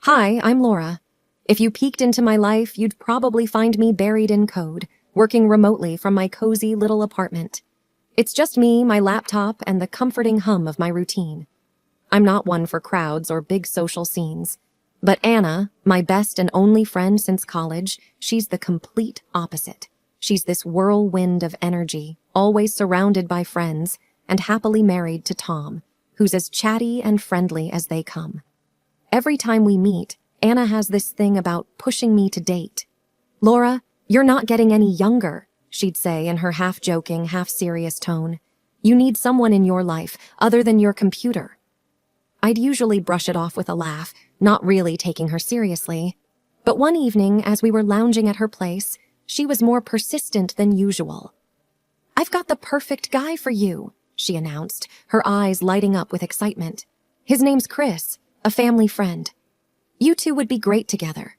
Hi, I'm Laura. If you peeked into my life, you'd probably find me buried in code, working remotely from my cozy little apartment. It's just me, my laptop, and the comforting hum of my routine. I'm not one for crowds or big social scenes. But Anna, my best and only friend since college, she's the complete opposite. She's this whirlwind of energy, always surrounded by friends, and happily married to Tom, who's as chatty and friendly as they come. Every time we meet, Anna has this thing about pushing me to date. "Laura, you're not getting any younger," she'd say in her half-joking, half-serious tone. "You need someone in your life, other than your computer." I'd usually brush it off with a laugh, not really taking her seriously. But one evening, as we were lounging at her place, she was more persistent than usual. "I've got the perfect guy for you," she announced, her eyes lighting up with excitement. "His name's Chris, a family friend. You two would be great together."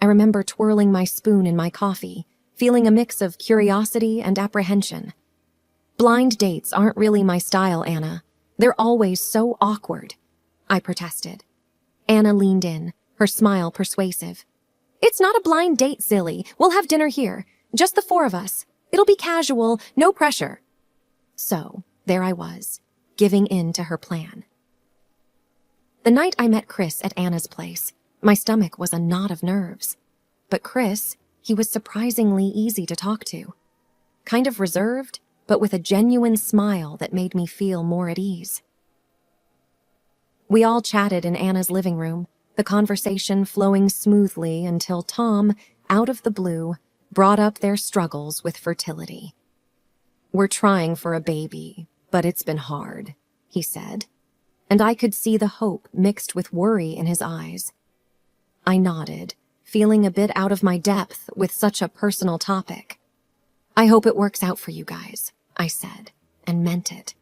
I remember twirling my spoon in my coffee, feeling a mix of curiosity and apprehension. "Blind dates aren't really my style, Anna. They're always so awkward," I protested. Anna leaned in, her smile persuasive. "It's not a blind date, silly. We'll have dinner here. Just the four of us. It'll be casual, no pressure." So, there I was, giving in to her plan. The night I met Chris at Anna's place, my stomach was a knot of nerves. But Chris, he was surprisingly easy to talk to. Kind of reserved, but with a genuine smile that made me feel more at ease. We all chatted in Anna's living room, the conversation flowing smoothly until Tom, out of the blue, brought up their struggles with fertility. "We're trying for a baby, but it's been hard," he said, and I could see the hope mixed with worry in his eyes. I nodded, feeling a bit out of my depth with such a personal topic. "I hope it works out for you guys," I said, and meant it.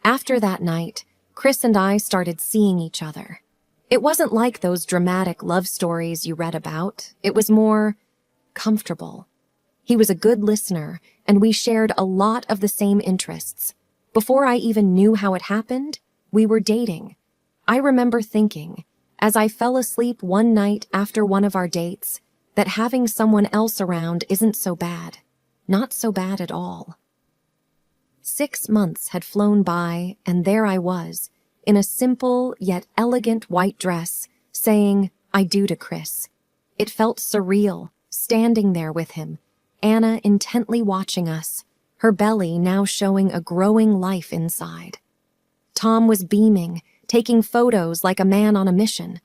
After that night, Chris and I started seeing each other. It wasn't like those dramatic love stories you read about. It was more comfortable. He was a good listener, and we shared a lot of the same interests. Before I even knew how it happened, we were dating. I remember thinking, as I fell asleep one night after one of our dates, that having someone else around isn't so bad. Not so bad at all. 6 months had flown by, and there I was, in a simple yet elegant white dress, saying "I do" to Chris. It felt surreal, standing there with him, Anna intently watching us, her belly now showing a growing life inside. Tom was beaming, taking photos like a man on a mission.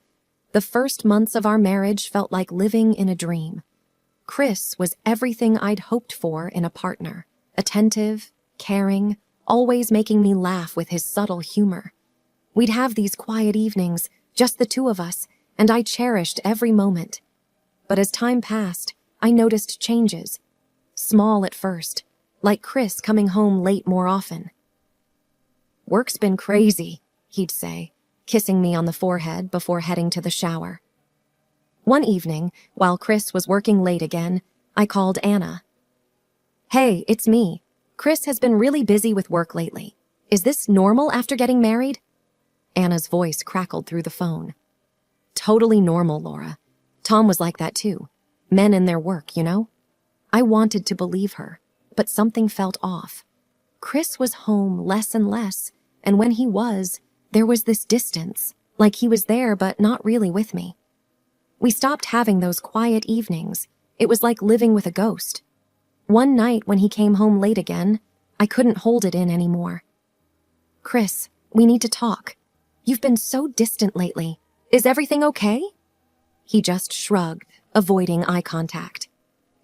The first months of our marriage felt like living in a dream. Chris was everything I'd hoped for in a partner, attentive, caring, always making me laugh with his subtle humor. We'd have these quiet evenings, just the two of us, and I cherished every moment. But as time passed, I noticed changes. Small at first, like Chris coming home late more often. "Work's been crazy," he'd say, kissing me on the forehead before heading to the shower. One evening, while Chris was working late again, I called Anna. "Hey, it's me. Chris has been really busy with work lately. Is this normal after getting married?" Anna's voice crackled through the phone. "Totally normal, Laura. Tom was like that too. Men in their work, you know?" I wanted to believe her, but something felt off. Chris was home less and less, and when he was, there was this distance, like he was there but not really with me. We stopped having those quiet evenings. It was like living with a ghost. One night when he came home late again, I couldn't hold it in anymore. "Chris, we need to talk. You've been so distant lately. Is everything okay?" He just shrugged, avoiding eye contact.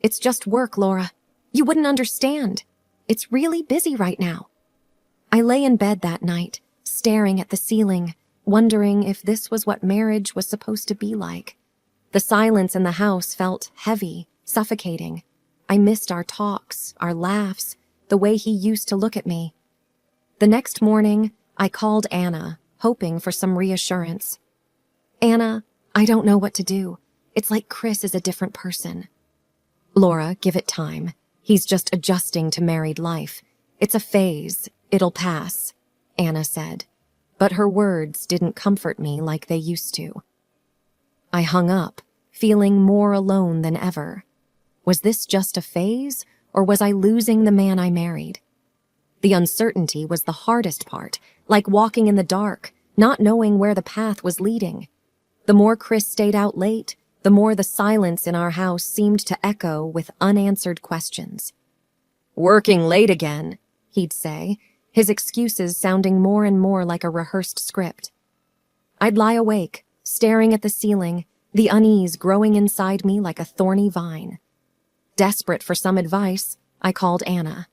"It's just work, Laura. You wouldn't understand. It's really busy right now." I lay in bed that night, staring at the ceiling, wondering if this was what marriage was supposed to be like. The silence in the house felt heavy, suffocating. I missed our talks, our laughs, the way he used to look at me. The next morning, I called Anna, hoping for some reassurance. "Anna, I don't know what to do. It's like Chris is a different person." "Laura, give it time. He's just adjusting to married life. It's a phase. It'll pass," Anna said. But her words didn't comfort me like they used to. I hung up, feeling more alone than ever. Was this just a phase, or was I losing the man I married? The uncertainty was the hardest part, like walking in the dark, not knowing where the path was leading. The more Chris stayed out late, the more the silence in our house seemed to echo with unanswered questions. "Working late again," he'd say, his excuses sounding more and more like a rehearsed script. I'd lie awake, staring at the ceiling, the unease growing inside me like a thorny vine. Desperate for some advice, I called Anna.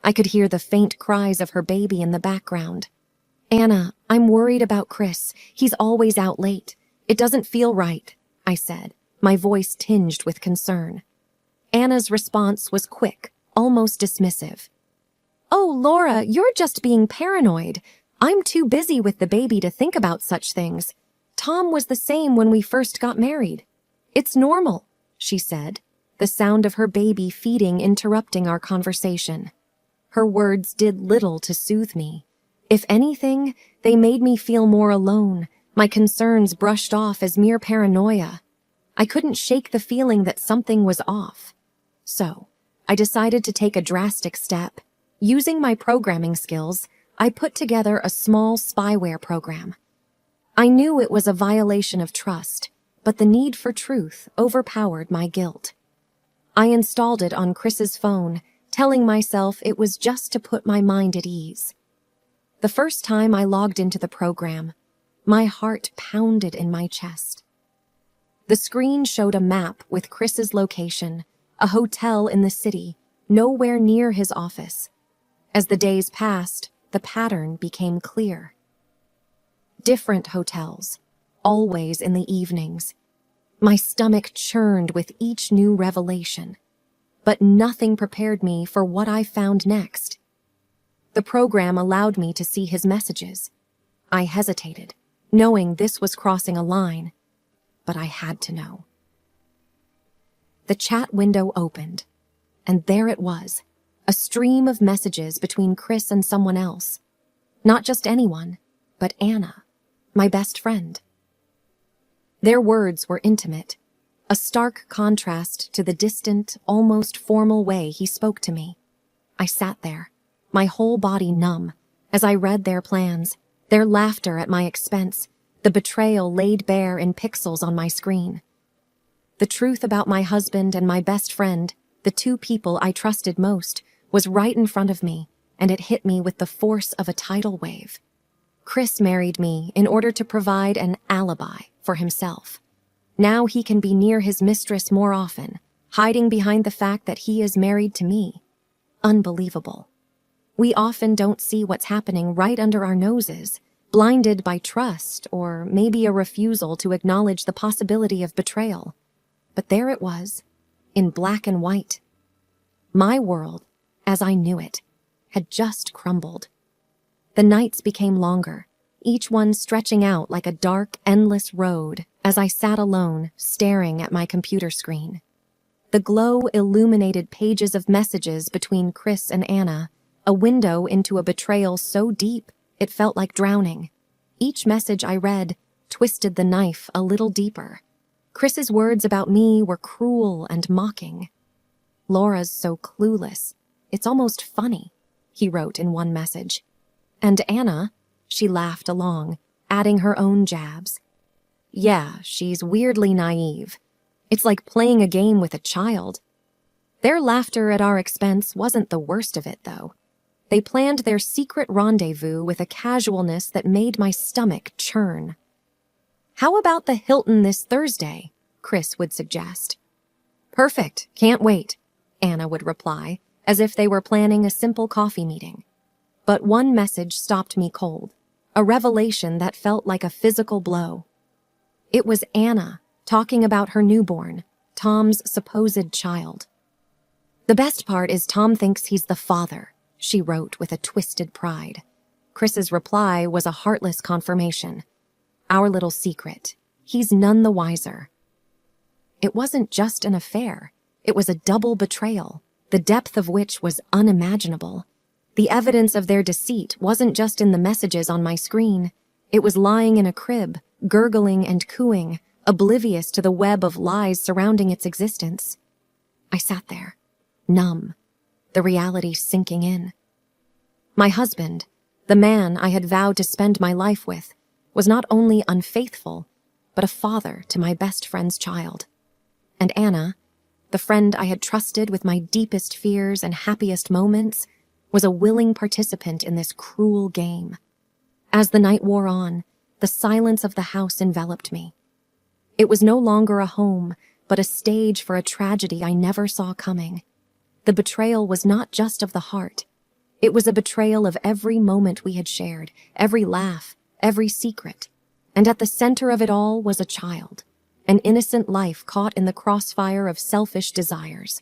I could hear the faint cries of her baby in the background. "Anna, I'm worried about Chris. He's always out late. It doesn't feel right," I said, my voice tinged with concern. Anna's response was quick, almost dismissive. "Oh, Laura, you're just being paranoid. I'm too busy with the baby to think about such things. Tom was the same when we first got married. It's normal," she said, the sound of her baby feeding interrupting our conversation. Her words did little to soothe me. If anything, they made me feel more alone, my concerns brushed off as mere paranoia. I couldn't shake the feeling that something was off. So, I decided to take a drastic step. Using my programming skills, I put together a small spyware program. I knew it was a violation of trust, but the need for truth overpowered my guilt. I installed it on Chris's phone, telling myself it was just to put my mind at ease. The first time I logged into the program, my heart pounded in my chest. The screen showed a map with Chris's location, a hotel in the city, nowhere near his office. As the days passed, the pattern became clear. Different hotels, always in the evenings. My stomach churned with each new revelation, but nothing prepared me for what I found next. The program allowed me to see his messages. I hesitated, knowing this was crossing a line, but I had to know. The chat window opened, and there it was, a stream of messages between Chris and someone else. Not just anyone, but Anna, my best friend. Their words were intimate, a stark contrast to the distant, almost formal way he spoke to me. I sat there, my whole body numb, as I read their plans, their laughter at my expense, the betrayal laid bare in pixels on my screen. The truth about my husband and my best friend, the two people I trusted most, was right in front of me, and it hit me with the force of a tidal wave. Chris married me in order to provide an alibi for himself. Now he can be near his mistress more often, hiding behind the fact that he is married to me. Unbelievable. We often don't see what's happening right under our noses, blinded by trust or maybe a refusal to acknowledge the possibility of betrayal. But there it was, in black and white. My world, as I knew it, had just crumbled. The nights became longer, each one stretching out like a dark, endless road as I sat alone, staring at my computer screen. The glow illuminated pages of messages between Chris and Anna, a window into a betrayal so deep it felt like drowning. Each message I read twisted the knife a little deeper. Chris's words about me were cruel and mocking. "Laura's so clueless. It's almost funny," he wrote in one message. And Anna, she laughed along, adding her own jabs. "Yeah, she's weirdly naive. It's like playing a game with a child." Their laughter at our expense wasn't the worst of it, though. They planned their secret rendezvous with a casualness that made my stomach churn. "How about the Hilton this Thursday?" Chris would suggest. "Perfect, can't wait," Anna would reply, as if they were planning a simple coffee meeting. But one message stopped me cold, a revelation that felt like a physical blow. It was Anna talking about her newborn, Tom's supposed child. "The best part is Tom thinks he's the father," she wrote with a twisted pride. Chris's reply was a heartless confirmation. "Our little secret. He's none the wiser." It wasn't just an affair. It was a double betrayal, the depth of which was unimaginable. The evidence of their deceit wasn't just in the messages on my screen. It was lying in a crib, gurgling and cooing, oblivious to the web of lies surrounding its existence. I sat there, numb, the reality sinking in. My husband, the man I had vowed to spend my life with, was not only unfaithful, but a father to my best friend's child. And Anna, the friend I had trusted with my deepest fears and happiest moments, was a willing participant in this cruel game. As the night wore on, the silence of the house enveloped me. It was no longer a home, but a stage for a tragedy I never saw coming. The betrayal was not just of the heart. It was a betrayal of every moment we had shared, every laugh, every secret. And at the center of it all was a child, an innocent life caught in the crossfire of selfish desires.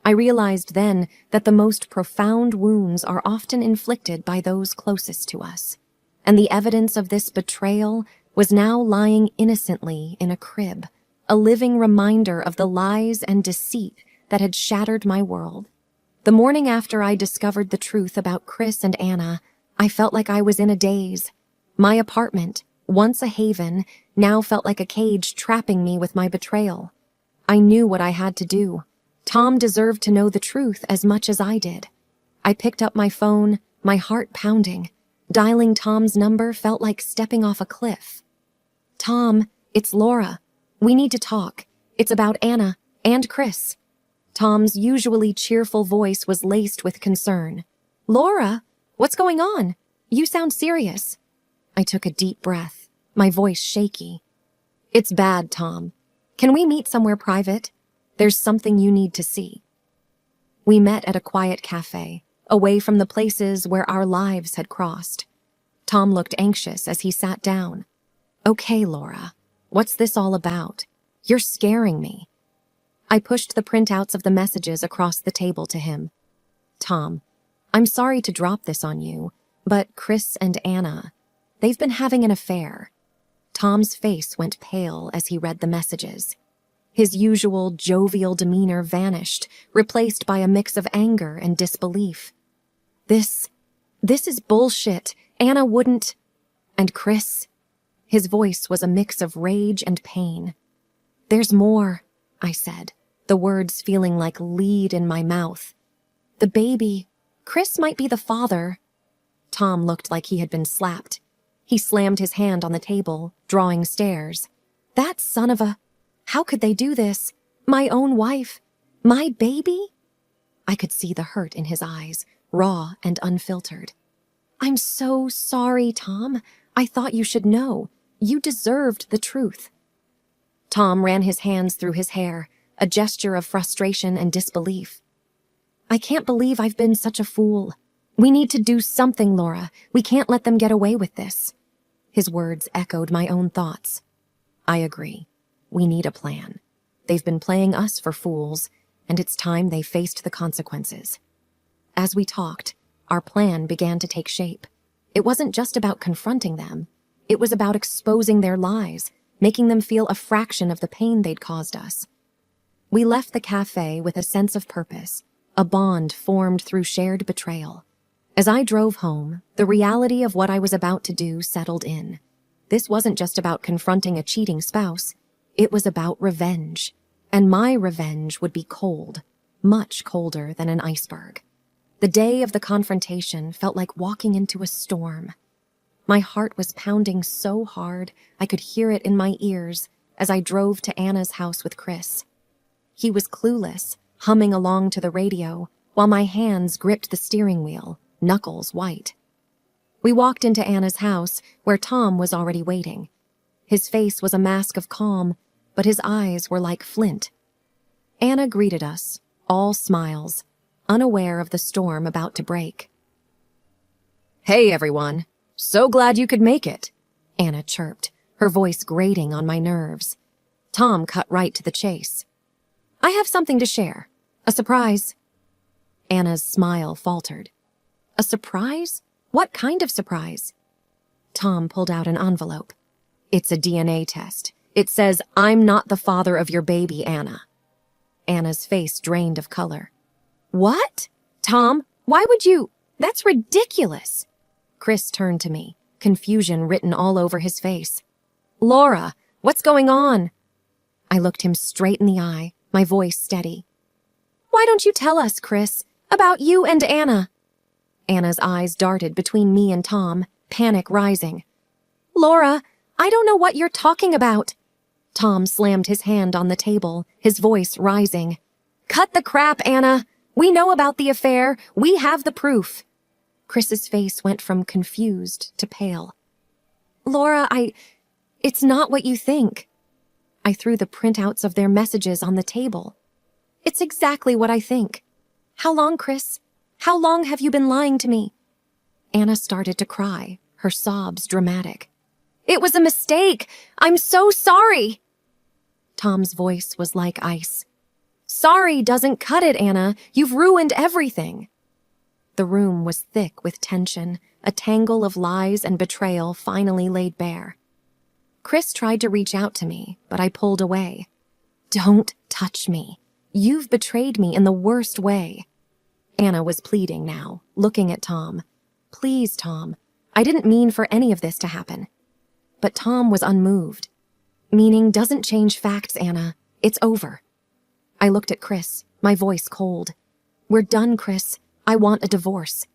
I realized then that the most profound wounds are often inflicted by those closest to us. And the evidence of this betrayal was now lying innocently in a crib, a living reminder of the lies and deceit that had shattered my world. The morning after I discovered the truth about Chris and Anna, I felt like I was in a daze. My apartment, once a haven, now felt like a cage trapping me with my betrayal. I knew what I had to do. Tom deserved to know the truth as much as I did. I picked up my phone, my heart pounding. Dialing Tom's number felt like stepping off a cliff. "Tom, it's Laura. We need to talk. It's about Anna and Chris." Tom's usually cheerful voice was laced with concern. "Laura, what's going on? You sound serious." I took a deep breath, my voice shaky. "It's bad, Tom. Can we meet somewhere private? There's something you need to see." We met at a quiet cafe, away from the places where our lives had crossed. Tom looked anxious as he sat down. "Okay, Laura, what's this all about? You're scaring me." I pushed the printouts of the messages across the table to him. "Tom, I'm sorry to drop this on you, but Chris and Anna, they've been having an affair." Tom's face went pale as he read the messages. His usual jovial demeanor vanished, replaced by a mix of anger and disbelief. This is bullshit. Anna wouldn't. And Chris? His voice was a mix of rage and pain. "There's more," I said, the words feeling like lead in my mouth. "The baby. Chris might be the father." Tom looked like he had been slapped. He slammed his hand on the table, drawing stares. "That son of a... How could they do this? My own wife? My baby?" I could see the hurt in his eyes, raw and unfiltered. "I'm so sorry, Tom. I thought you should know. You deserved the truth." Tom ran his hands through his hair, a gesture of frustration and disbelief. "I can't believe I've been such a fool. We need to do something, Laura. We can't let them get away with this." His words echoed my own thoughts. "I agree. We need a plan. They've been playing us for fools, and it's time they faced the consequences." As we talked, our plan began to take shape. It wasn't just about confronting them. It was about exposing their lies, making them feel a fraction of the pain they'd caused us. We left the cafe with a sense of purpose, a bond formed through shared betrayal. As I drove home, the reality of what I was about to do settled in. This wasn't just about confronting a cheating spouse. It was about revenge. And my revenge would be cold, much colder than an iceberg. The day of the confrontation felt like walking into a storm. My heart was pounding so hard I could hear it in my ears as I drove to Anna's house with Chris. He was clueless, humming along to the radio, while my hands gripped the steering wheel, knuckles white. We walked into Anna's house, where Tom was already waiting. His face was a mask of calm, but his eyes were like flint. Anna greeted us, all smiles, unaware of the storm about to break. "Hey, everyone. So glad you could make it," Anna chirped, her voice grating on my nerves. Tom cut right to the chase. "I have something to share. A surprise." Anna's smile faltered. "A surprise? What kind of surprise?" Tom pulled out an envelope. "It's a DNA test. It says, 'I'm not the father of your baby, Anna.'" Anna's face drained of color. "What? Tom, why would you? That's ridiculous." Chris turned to me, confusion written all over his face. "Laura, what's going on? I looked him straight in the eye, my voice steady. Why don't you tell us, Chris, about you and Anna? Anna's eyes darted between me and Tom, panic rising. Laura, I don't know what you're talking about. Tom slammed his hand on the table, his voice rising. Cut the crap, Anna. We know about the affair. We have the proof. Chris's face went from confused to pale. Laura, it's not what you think. I threw the printouts of their messages on the table. It's exactly what I think. How long, Chris? How long have you been lying to me? Anna started to cry, her sobs dramatic. It was a mistake. I'm so sorry. Tom's voice was like ice. Sorry doesn't cut it, Anna. You've ruined everything. The room was thick with tension, a tangle of lies and betrayal finally laid bare. Chris tried to reach out to me, but I pulled away. Don't touch me. You've betrayed me in the worst way. Anna was pleading now, looking at Tom. Please, Tom. I didn't mean for any of this to happen. But Tom was unmoved. Meaning doesn't change facts, Anna. It's over. I looked at Chris, my voice cold. We're done, Chris. I want a divorce.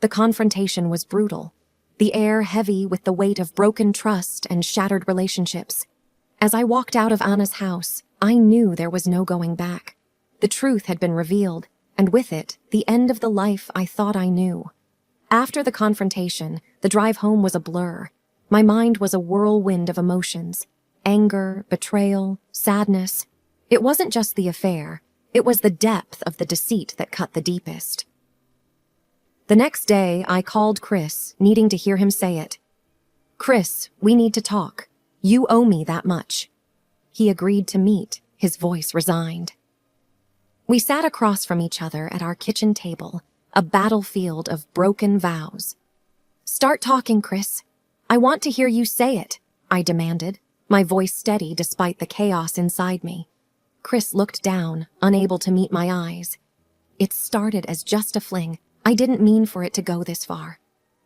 The confrontation was brutal, the air heavy with the weight of broken trust and shattered relationships. As I walked out of Anna's house, I knew there was no going back. The truth had been revealed, and with it, the end of the life I thought I knew. After the confrontation, the drive home was a blur. My mind was a whirlwind of emotions. Anger, betrayal, sadness. It wasn't just the affair. It was the depth of the deceit that cut the deepest. The next day, I called Chris, needing to hear him say it. Chris, we need to talk. You owe me that much. He agreed to meet, his voice resigned. We sat across from each other at our kitchen table, a battlefield of broken vows. Start talking, Chris. I want to hear you say it, I demanded, my voice steady despite the chaos inside me. Chris looked down, unable to meet my eyes. It started as just a fling. I didn't mean for it to go this far.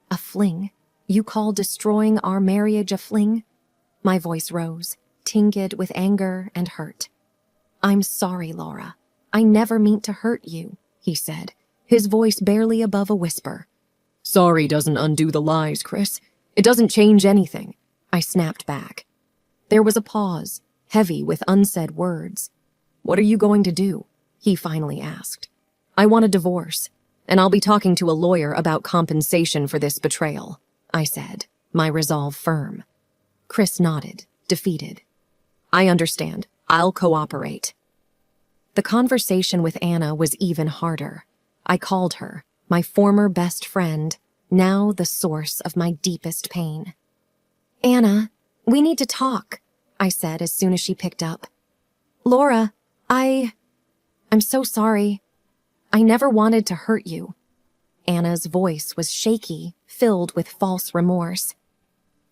A fling? You call destroying our marriage a fling? My voice rose, tinged with anger and hurt. I'm sorry, Laura. I never meant to hurt you, he said, his voice barely above a whisper. Sorry doesn't undo the lies, Chris. It doesn't change anything, I snapped back. There was a pause, heavy with unsaid words. What are you going to do? He finally asked. I want a divorce, and I'll be talking to a lawyer about compensation for this betrayal, I said, my resolve firm. Chris nodded, defeated. I understand. I'll cooperate. The conversation with Anna was even harder. I called her, my former best friend, now the source of my deepest pain. Anna, we need to talk, I said as soon as she picked up. Laura, I'm so sorry. I never wanted to hurt you. Anna's voice was shaky, filled with false remorse.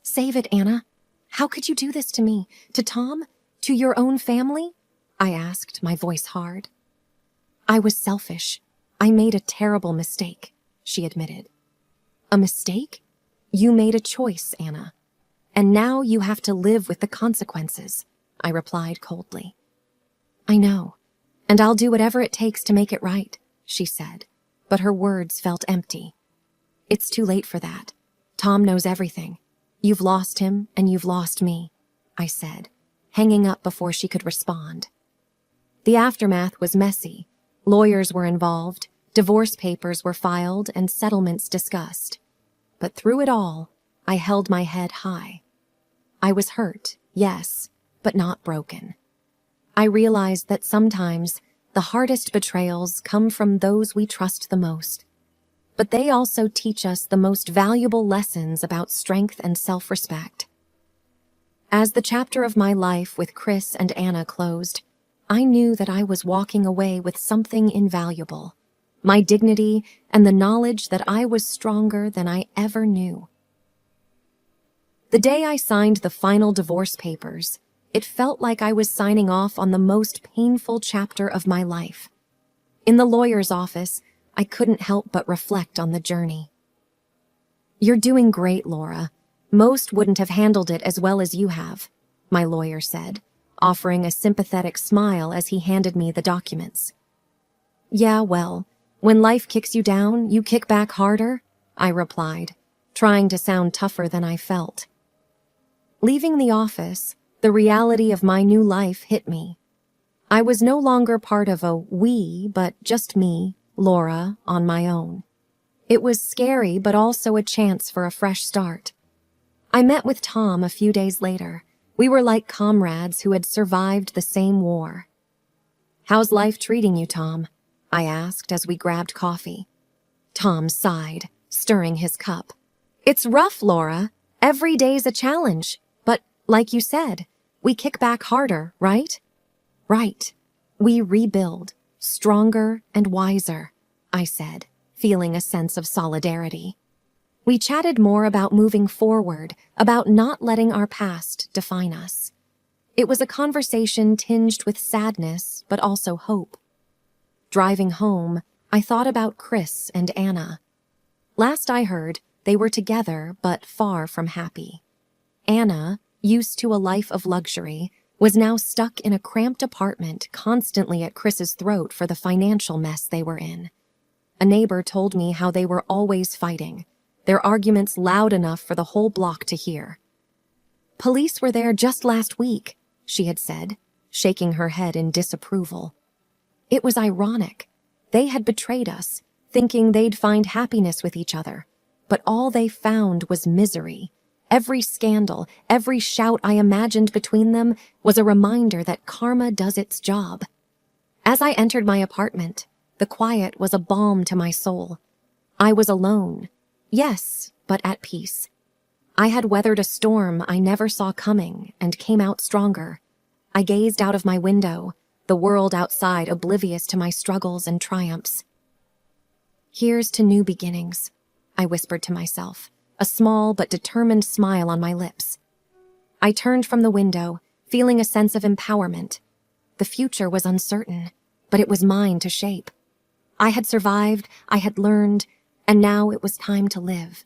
Save it, Anna. How could you do this to me? To Tom? To your own family? I asked, my voice hard. I was selfish. I made a terrible mistake, she admitted. A mistake? You made a choice, Anna. And now you have to live with the consequences, I replied coldly. I know, and I'll do whatever it takes to make it right, she said, but her words felt empty. It's too late for that. Tom knows everything. You've lost him, and you've lost me, I said, hanging up before she could respond. The aftermath was messy. Lawyers were involved, divorce papers were filed, and settlements discussed. But through it all, I held my head high. I was hurt, yes, but not broken. I realized that sometimes the hardest betrayals come from those we trust the most. But they also teach us the most valuable lessons about strength and self-respect. As the chapter of my life with Chris and Anna closed, I knew that I was walking away with something invaluable, my dignity and the knowledge that I was stronger than I ever knew. The day I signed the final divorce papers, it felt like I was signing off on the most painful chapter of my life. In the lawyer's office, I couldn't help but reflect on the journey. You're doing great, Laura. Most wouldn't have handled it as well as you have, my lawyer said, offering a sympathetic smile as he handed me the documents. "Yeah, well, when life kicks you down, you kick back harder," I replied, trying to sound tougher than I felt. Leaving the office, the reality of my new life hit me. I was no longer part of a we, but just me, Laura, on my own. It was scary, but also a chance for a fresh start. I met with Tom a few days later. We were like comrades who had survived the same war. "How's life treating you, Tom?" I asked as we grabbed coffee. Tom sighed, stirring his cup. "It's rough, Laura. Every day's a challenge. But, like you said, we kick back harder, right?" "Right. We rebuild, stronger and wiser," I said, feeling a sense of solidarity. We chatted more about moving forward, about not letting our past define us. It was a conversation tinged with sadness, but also hope. Driving home, I thought about Chris and Anna. Last I heard, they were together, but far from happy. Anna, used to a life of luxury, was now stuck in a cramped apartment, constantly at Chris's throat for the financial mess they were in. A neighbor told me how they were always fighting, their arguments loud enough for the whole block to hear. "Police were there just last week," she had said, shaking her head in disapproval. It was ironic. They had betrayed us, thinking they'd find happiness with each other, but all they found was misery. Every scandal, every shout I imagined between them was a reminder that karma does its job. As I entered my apartment, the quiet was a balm to my soul. I was alone, yes, but at peace. I had weathered a storm I never saw coming and came out stronger. I gazed out of my window, the world outside oblivious to my struggles and triumphs. "Here's to new beginnings," I whispered to myself, a small but determined smile on my lips. I turned from the window, feeling a sense of empowerment. The future was uncertain, but it was mine to shape. I had survived, I had learned, and now it was time to live.